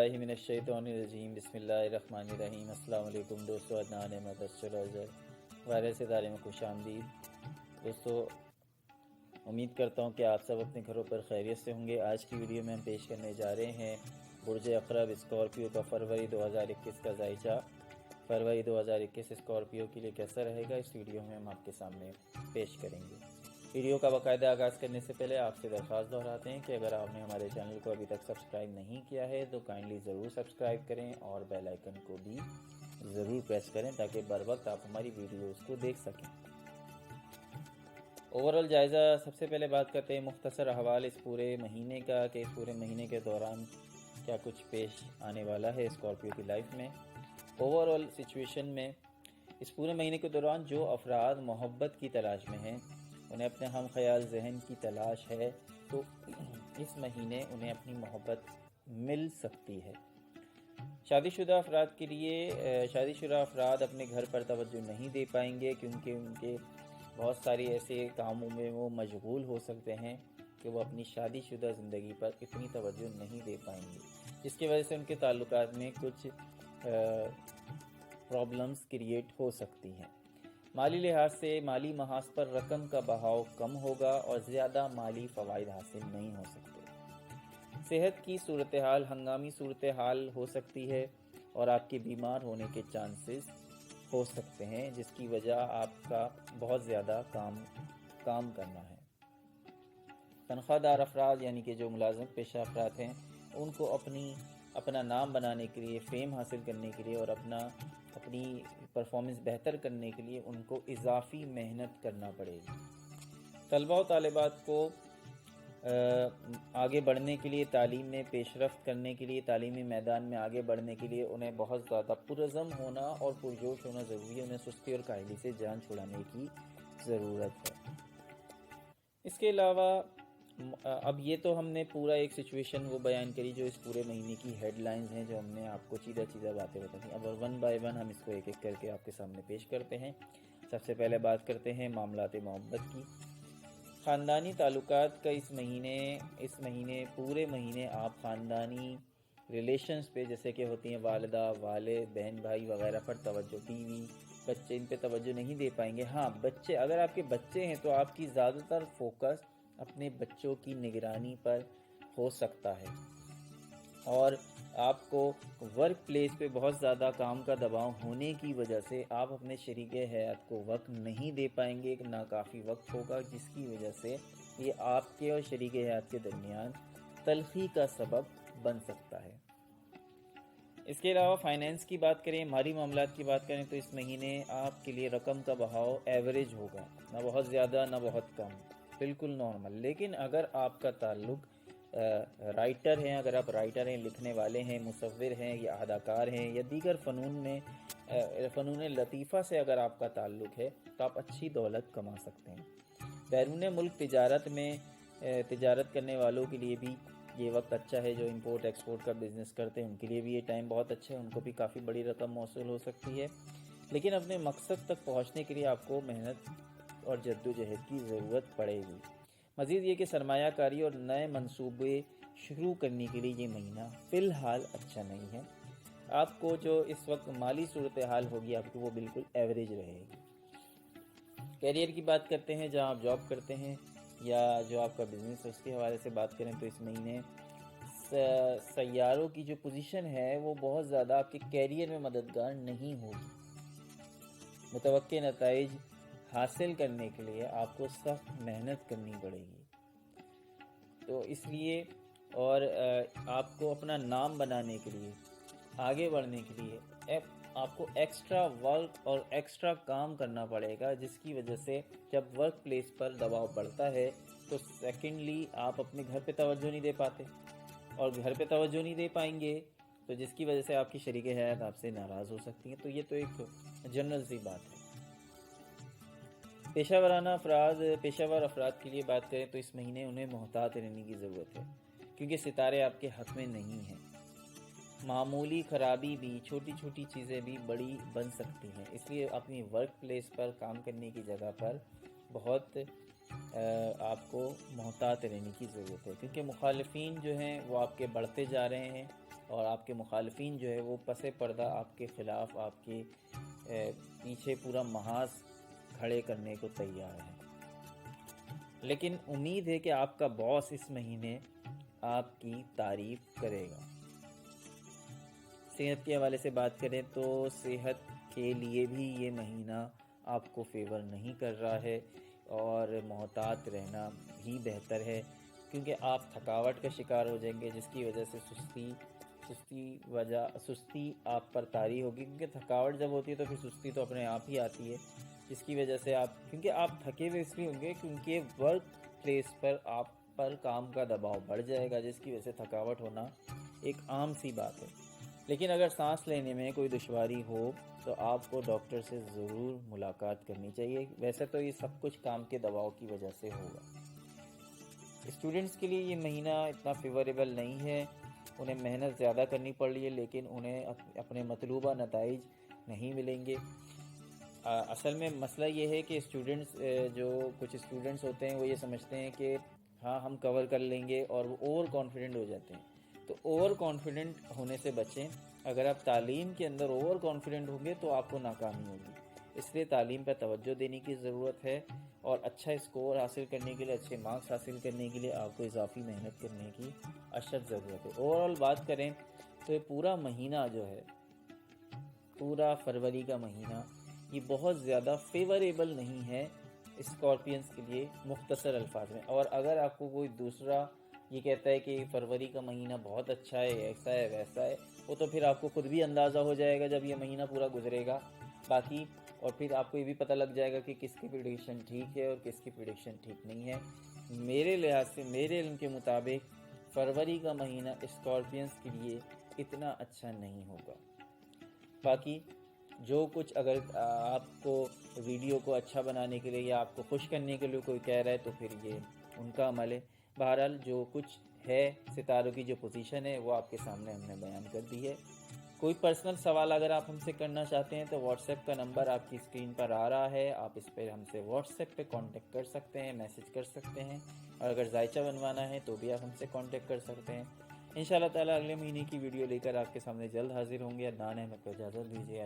باللہ من الشیطان الرجیم بسم اللہ الرحمن الرحیم۔ السلام علیکم دوستو، عدنان احمد وائرس ادارے میں خوش آمدید۔ دوستو امید کرتا ہوں کہ آپ سب اپنے گھروں پر خیریت سے ہوں گے۔ آج کی ویڈیو میں ہم پیش کرنے جا رہے ہیں برج عقرب اسکارپیو کا فروری 2021 کا ذائچہ۔ فروری 2021 اسکارپیو کے لیے کیسا رہے گا، اس ویڈیو میں ہم آپ کے سامنے پیش کریں گے۔ ویڈیو کا باقاعدہ آغاز کرنے سے پہلے آپ سے درخواست دہراتے ہیں کہ اگر آپ نے ہمارے چینل کو ابھی تک سبسکرائب نہیں کیا ہے تو کائنڈلی ضرور سبسکرائب کریں اور بیل آئیکن کو بھی ضرور پریس کریں تاکہ بر وقت آپ ہماری ویڈیوز کو دیکھ سکیں۔ اوورآل جائزہ، سب سے پہلے بات کرتے ہیں مختصر احوال اس پورے مہینے کا کہ اس پورے مہینے کے دوران کیا کچھ پیش آنے والا ہے اسکارپیو کی لائف میں۔ اوورآل سچویشن میں اس پورے مہینے کے دوران جو افراد محبت کی تلاش میں ہیں، انہیں اپنے ہم خیال ذہن کی تلاش ہے، تو اس مہینے انہیں اپنی محبت مل سکتی ہے۔ شادی شدہ افراد کے لیے شادی شدہ افراد اپنے گھر پر توجہ نہیں دے پائیں گے کیونکہ ان کے بہت ساری ایسے کاموں میں وہ مشغول ہو سکتے ہیں کہ وہ اپنی شادی شدہ زندگی پر اتنی توجہ نہیں دے پائیں گے، جس کی وجہ سے ان کے تعلقات میں کچھ پرابلمز کریٹ ہو سکتی ہیں۔ مالی لحاظ سے مالی محاذ پر رقم کا بہاؤ کم ہوگا اور زیادہ مالی فوائد حاصل نہیں ہو سکتے۔ صحت کی صورتحال ہنگامی صورتحال ہو سکتی ہے اور آپ کے بیمار ہونے کے چانسز ہو سکتے ہیں، جس کی وجہ آپ کا بہت زیادہ کام کرنا ہے۔ تنخواہ دار افراد یعنی کہ جو ملازمت پیشہ افراد ہیں، ان کو اپنا نام بنانے کے لیے، فیم حاصل کرنے کے لیے اور اپنی پرفارمنس بہتر کرنے کے لیے ان کو اضافی محنت کرنا پڑے گی۔ طلباء و طالبات کو آگے بڑھنے کے لیے، تعلیم میں پیش رفت کرنے کے لیے، تعلیمی میدان میں آگے بڑھنے کے لیے انہیں بہت زیادہ پرعزم ہونا اور پرجوش ہونا ضروری ہے۔ انہیں سستی اور کاہلی سے جان چھڑانے کی ضرورت ہے۔ اس کے علاوہ اب یہ تو ہم نے پورا ایک سچویشن وہ بیان کری جو اس پورے مہینے کی ہیڈ لائنز ہیں، جو ہم نے آپ کو چیزہ باتیں بتا دیں۔ اب ون بائی ون ہم اس کو ایک ایک کر کے آپ کے سامنے پیش کرتے ہیں۔ سب سے پہلے بات کرتے ہیں معاملات محبت کی۔ خاندانی تعلقات کا اس مہینے پورے مہینے آپ خاندانی ریلیشنز پہ، جیسے کہ ہوتی ہیں والدہ، والد، بہن بھائی وغیرہ پر توجہ، ٹی وی، بچے، ان پہ توجہ نہیں دے پائیں گے۔ ہاں بچے، اگر آپ کے بچے ہیں تو آپ کی زیادہ تر فوکس اپنے بچوں کی نگرانی پر ہو سکتا ہے، اور آپ کو ورک پلیس پہ بہت زیادہ کام کا دباؤ ہونے کی وجہ سے آپ اپنے شریک حیات کو وقت نہیں دے پائیں گے، ناکافی وقت ہوگا، جس کی وجہ سے یہ آپ کے اور شریک حیات کے درمیان تلخی کا سبب بن سکتا ہے۔ اس کے علاوہ فائنینس کی بات کریں، مالی معاملات کی بات کریں تو اس مہینے آپ کے لیے رقم کا بہاؤ ایوریج ہوگا، نہ بہت زیادہ نہ بہت کم، بالکل نارمل۔ لیکن اگر آپ کا تعلق رائٹر ہیں، اگر آپ رائٹر ہیں، لکھنے والے ہیں، مصور ہیں یا اداکار ہیں یا دیگر فنون لطیفہ سے اگر آپ کا تعلق ہے تو آپ اچھی دولت کما سکتے ہیں۔ بیرون ملک تجارت کرنے والوں کے لیے بھی یہ وقت اچھا ہے، جو امپورٹ ایکسپورٹ کا بزنس کرتے ہیں ان کے لیے بھی یہ ٹائم بہت اچھا ہے، ان کو بھی کافی بڑی رقم موصول ہو سکتی ہے۔ لیکن اپنے مقصد تک پہنچنے کے لیے آپ کو محنت اور جدوجہد کی ضرورت پڑے گی۔ مزید یہ کہ سرمایہ کاری اور نئے منصوبے شروع کرنے کے لیے یہ مہینہ فی الحال اچھا نہیں ہے۔ آپ کو جو اس وقت مالی صورتحال ہوگی آپ کو وہ بالکل ایوریج رہے گی۔ کیریئر کی بات کرتے ہیں، جہاں آپ جاب کرتے ہیں یا جو آپ کا بزنس ہے اس کے حوالے سے بات کریں تو اس مہینے سیاروں کی جو پوزیشن ہے وہ بہت زیادہ آپ کے کیریئر میں مددگار نہیں ہوگی۔ متوقع نتائج حاصل کرنے کے لیے آپ کو سخت محنت کرنی پڑے گی، تو اس لیے اور آپ کو اپنا نام بنانے کے لیے، آگے بڑھنے کے لیے آپ کو ایکسٹرا ورک اور ایکسٹرا کام کرنا پڑے گا، جس کی وجہ سے جب ورک پلیس پر دباؤ بڑھتا ہے تو سیکنڈلی آپ اپنے گھر پہ توجہ نہیں دے پاتے، اور گھر پہ توجہ نہیں دے پائیں گے تو جس کی وجہ سے آپ کی شریک حیات آپ سے ناراض ہو سکتی ہیں۔ تو یہ تو ایک جنرل سی بات ہے۔ پیشہ ور افراد کے لیے بات کریں تو اس مہینے انہیں محتاط رہنے کی ضرورت ہے، کیونکہ ستارے آپ کے حق میں نہیں ہیں۔ معمولی خرابی بھی، چھوٹی چھوٹی چیزیں بھی بڑی بن سکتی ہیں، اس لیے اپنی ورک پلیس پر کام کرنے کی جگہ پر بہت آپ کو محتاط رہنے کی ضرورت ہے، کیونکہ مخالفین جو ہیں وہ آپ کے بڑھتے جا رہے ہیں، اور آپ کے مخالفین جو ہے وہ پس پردہ آپ کے خلاف آپ کے پیچھے پورا محاذ کھڑے کرنے کو تیار ہیں. لیکن امید ہے کہ آپ کا باس اس مہینے آپ کی تعریف کرے گا. صحت کے حوالے سے بات کریں تو صحت کے لیے بھی یہ مہینہ آپ کو فیور نہیں کر رہا ہے اور محتاط رہنا بھی بہتر ہے، کیونکہ آپ تھکاوٹ کا شکار ہو جائیں گے، جس کی وجہ سے سستی آپ پر طاری ہوگی، کیونکہ تھکاوٹ جب ہوتی ہے تو پھر سستی تو اپنے آپ ہی آتی ہے، جس کی وجہ سے کیونکہ آپ تھکے ہوئے اس لیے ہوں گے کیونکہ ورک پلیس پر آپ پر کام کا دباؤ بڑھ جائے گا، جس کی وجہ سے تھکاوٹ ہونا ایک عام سی بات ہے. لیکن اگر سانس لینے میں کوئی دشواری ہو تو آپ کو ڈاکٹر سے ضرور ملاقات کرنی چاہیے. ویسے تو یہ سب کچھ کام کے دباؤ کی وجہ سے ہوگا. اسٹوڈنٹس کے لیے یہ مہینہ اتنا فیوریبل نہیں ہے، انہیں محنت زیادہ کرنی پڑ رہی ہے لیکن انہیں اپنے مطلوبہ نتائج نہیں ملیں گے. اصل میں مسئلہ یہ ہے کہ جو کچھ اسٹوڈنٹس ہوتے ہیں وہ یہ سمجھتے ہیں کہ ہاں ہم کور کر لیں گے اور وہ اوور کانفیڈنٹ ہو جاتے ہیں. تو اوور کانفیڈنٹ ہونے سے بچیں. اگر آپ تعلیم کے اندر اوور کانفیڈنٹ ہوں گے تو آپ کو ناکامی ہوگی. اس لیے تعلیم پر توجہ دینے کی ضرورت ہے اور اچھا اسکور حاصل کرنے کے لیے، اچھے مارکس حاصل کرنے کے لیے آپ کو اضافی محنت کرنے کی اشد ضرورت ہے. اوور آل بات کریں تو یہ پورا مہینہ جو ہے، پورا فروری کا مہینہ، یہ بہت زیادہ فیوریبل نہیں ہے اسکارپینس کے لیے مختصر الفاظ میں. اور اگر آپ کو کوئی دوسرا یہ کہتا ہے کہ فروری کا مہینہ بہت اچھا ہے، ایسا ہے ویسا ہے، وہ تو پھر آپ کو خود بھی اندازہ ہو جائے گا جب یہ مہینہ پورا گزرے گا. باقی اور پھر آپ کو یہ بھی پتہ لگ جائے گا کہ کس کی پریڈکشن ٹھیک ہے اور کس کی پریڈکشن ٹھیک نہیں ہے. میرے لحاظ سے، میرے علم کے مطابق فروری کا مہینہ اسکارپینس کے لیے اتنا اچھا نہیں ہوگا. باقی جو کچھ اگر آپ کو ویڈیو کو اچھا بنانے کے لیے یا آپ کو خوش کرنے کے لیے کوئی کہہ رہا ہے تو پھر یہ ان کا عمل ہے. بہرحال جو کچھ ہے، ستاروں کی جو پوزیشن ہے وہ آپ کے سامنے ہم نے بیان کر دی ہے. کوئی پرسنل سوال اگر آپ ہم سے کرنا چاہتے ہیں تو واٹس ایپ کا نمبر آپ کی اسکرین پر آ رہا ہے، آپ اس پہ ہم سے واٹس ایپ پہ کانٹیکٹ کر سکتے ہیں، میسج کر سکتے ہیں. اور اگر ذائچہ بنوانا ہے تو بھی آپ ہم سے کانٹیکٹ کر سکتے ہیں. انشاءاللہ تعالیٰ اگلے مہینے کی ویڈیو لے کر آپ کے سامنے جلد حاضر ہوں گے. عدنان احمد کو اجازت دیجیے.